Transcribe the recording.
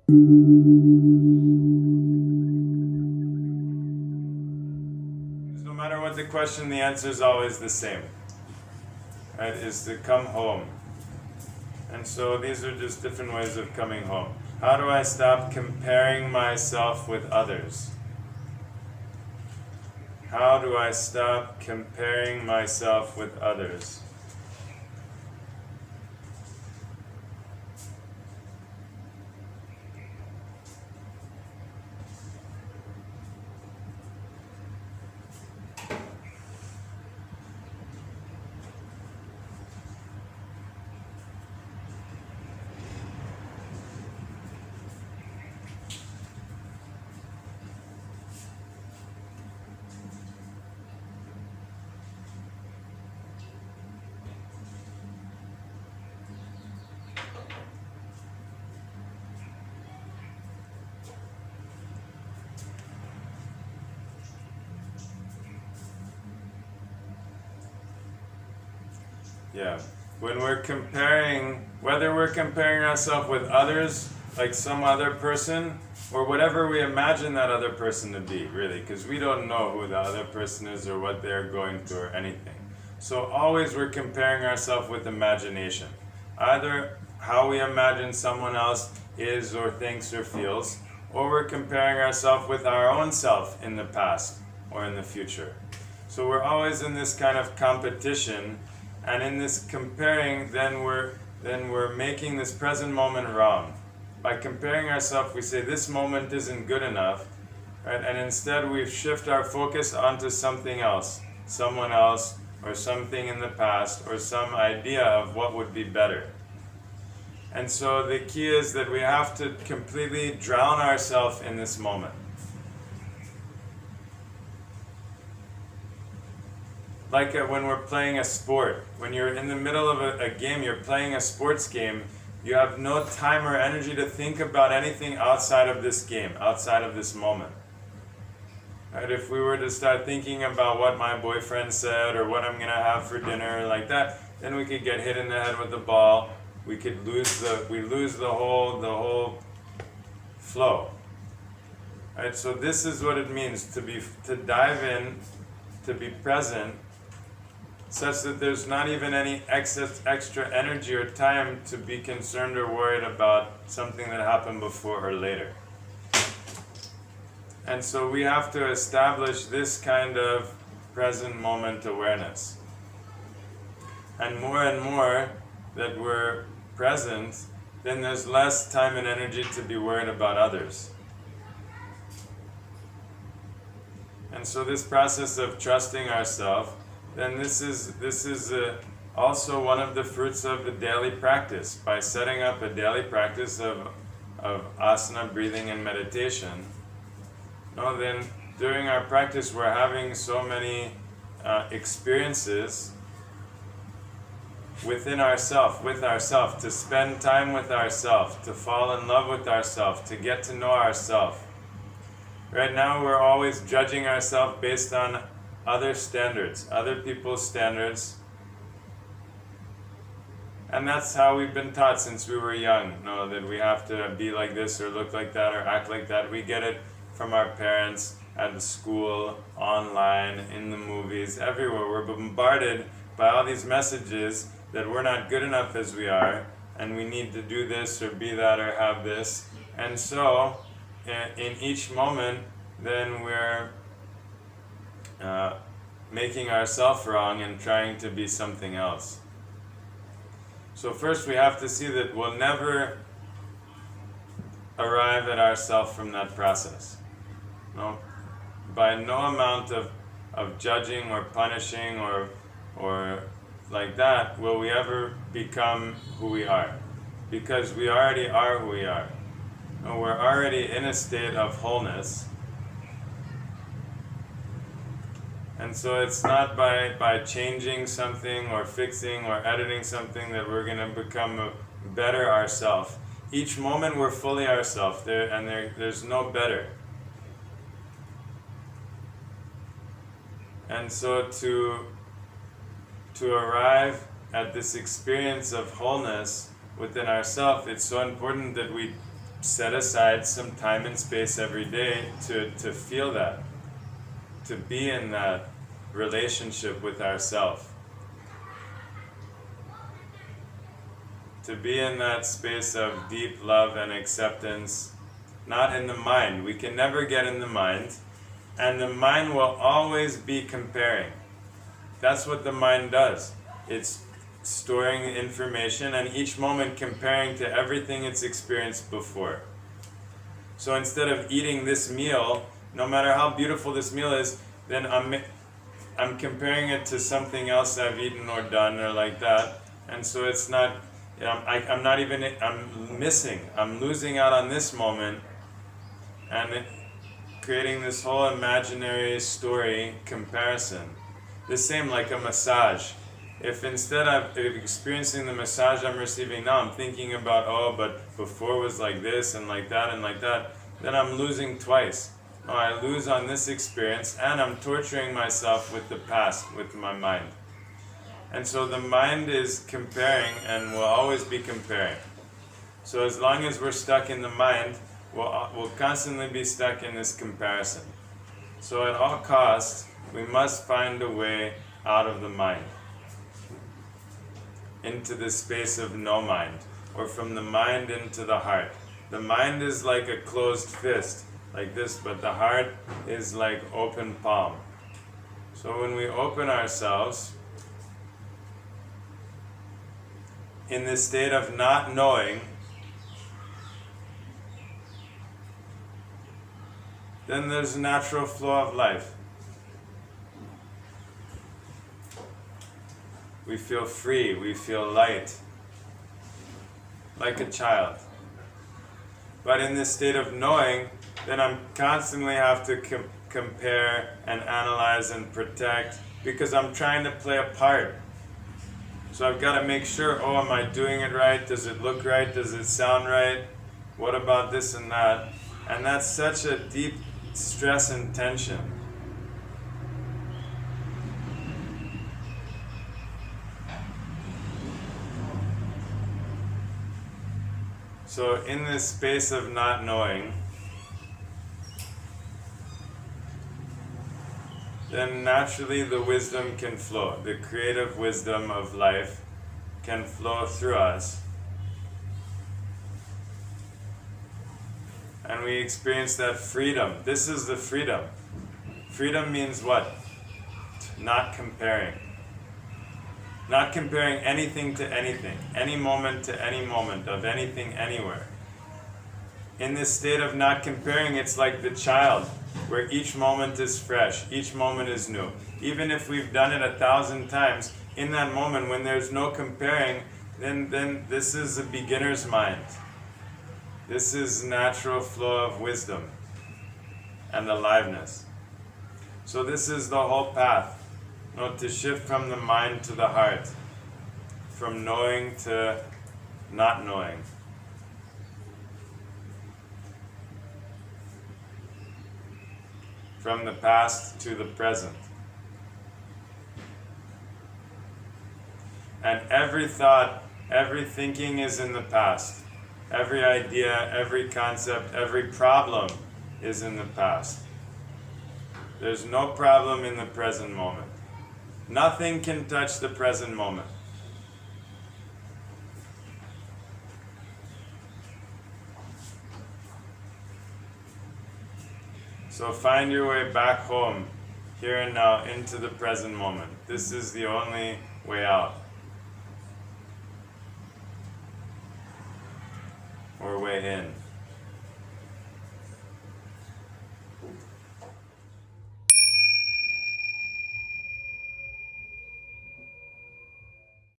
No matter what the question, the answer is always the same. Right? Is to come home. And so these are just different ways of coming home. How do I stop comparing myself with others? How do I stop comparing myself with others? Yeah. When we're comparing, whether we're comparing ourselves with others, like some other person, or whatever we imagine that other person to be, really, because we don't know who the other person is or what they're going through or anything. So always we're comparing ourselves with imagination. Either how we imagine someone else is or thinks or feels, or we're comparing ourselves with our own self in the past or in the future. So we're always in this kind of competition. And in this comparing, then we're making this present moment wrong. By comparing ourselves, we say this moment isn't good enough, right? And instead we shift our focus onto something else, someone else, or something in the past, or some idea of what would be better. And so the key is that we have to completely drown ourselves in this moment. Like when we're playing a sport, when you're in the middle of a game, you're playing a sports game, you have no time or energy to think about anything outside of this game, outside of this moment. Right? If we were to start thinking about what my boyfriend said or what I'm going to have for dinner, like that, then we could get hit in the head with the ball. We could lose the whole flow. Right? So this is what it means to dive in, to be present, such that there's not even any extra energy or time to be concerned or worried about something that happened before or later. And so we have to establish this kind of present moment awareness. And more that we're present, then there's less time and energy to be worried about others. And so this process of trusting ourselves, then this is also one of the fruits of the daily practice. By setting up a daily practice of asana, breathing, and meditation, then during our practice we're having so many experiences within ourselves, with ourselves, to spend time with ourselves, to fall in love with ourselves, to get to know ourselves. Right now we're always judging ourselves based on other standards, other people's standards. And that's how we've been taught since we were young, that we have to be like this or look like that or act like that. We get it from our parents, at the school, online, in the movies, everywhere. We're bombarded by all these messages that we're not good enough as we are, and we need to do this or be that or have this. And so in each moment, then we're making ourselves wrong and trying to be something else. So first we have to see that we'll never arrive at ourself from that process. By no amount of judging or punishing or like that will we ever become who we are, because we already are who we are. We're already in a state of wholeness. And so it's not by changing something or fixing or editing something that we're going to become a better ourselves. Each moment we're fully ourselves, there's no better. And so to arrive at this experience of wholeness within ourselves, it's so important that we set aside some time and space every day to feel that, to be in that relationship with ourself, to be in that space of deep love and acceptance, not in the mind. We can never get in the mind, and the mind will always be comparing. That's what the mind does. It's storing information and each moment comparing to everything it's experienced before. So instead of eating this meal, no matter how beautiful this meal is, then I'm comparing it to something else I've eaten or done or like that, and so it's not. I'm missing. I'm losing out on this moment, and creating this whole imaginary story comparison. The same like a massage. If instead of experiencing the massage I'm receiving now, I'm thinking about, oh, but before was like this and like that and like that, then I'm losing twice. Oh, I lose on this experience, and I'm torturing myself with the past, with my mind. And so the mind is comparing and will always be comparing. So as long as we're stuck in the mind, we'll constantly be stuck in this comparison. So at all costs, we must find a way out of the mind, into the space of no mind, or from the mind into the heart. The mind is like a closed fist, like this, but the heart is like open palm. So when we open ourselves, in this state of not knowing, then there's a natural flow of life. We feel free, we feel light, like a child. But in this state of knowing, then I'm constantly have to compare and analyze and protect, because I'm trying to play a part. So I've got to make sure, oh, am I doing it right? Does it look right? Does it sound right? What about this and that? And that's such a deep stress and tension. So in this space of not knowing, then naturally the wisdom can flow. The creative wisdom of life can flow through us. And we experience that freedom. This is the freedom. Freedom means what? Not comparing. Not comparing anything to anything, any moment to any moment, of anything anywhere. In this state of not comparing, it's like the child, where each moment is fresh, each moment is new. Even if we've done it 1,000 times, in that moment when there's no comparing, then this is a beginner's mind. This is natural flow of wisdom and aliveness. So this is the whole path. To shift from the mind to the heart, from knowing to not knowing. From the past to the present. And every thought, every thinking is in the past. Every idea, every concept, every problem is in the past. There's no problem in the present moment. Nothing can touch the present moment. So find your way back home, here and now, into the present moment. This is the only way out. Or way in.